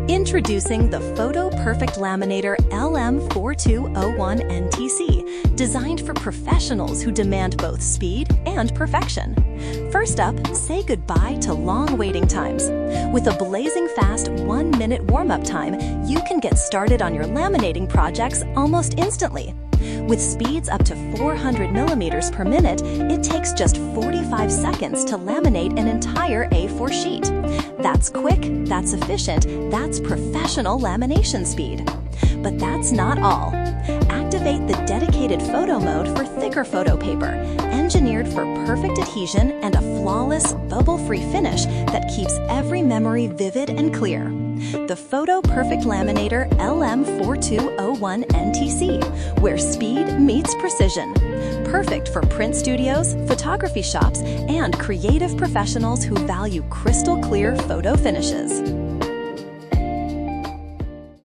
Introducing the Photo Perfect Laminator LM4201NTC, designed for professionals who demand both speed and perfection. First up, say goodbye to long waiting times. With a blazing fast 1-minute warm-up time, you can get started on your laminating projects almost instantly. With speeds up to 400 millimeters per minute, it takes just 45 seconds to laminate an entire A4 sheet. That's quick, that's efficient, that's professional lamination speed. But that's not all. Activate the dedicated photo mode for thicker photo paper, engineered for perfect adhesion and a flawless, bubble-free finish that keeps every memory vivid and clear. The Photo Perfect Laminator LM4201NTC, where speed meets precision. Perfect for print studios, photography shops, and creative professionals who value crystal clear photo finishes.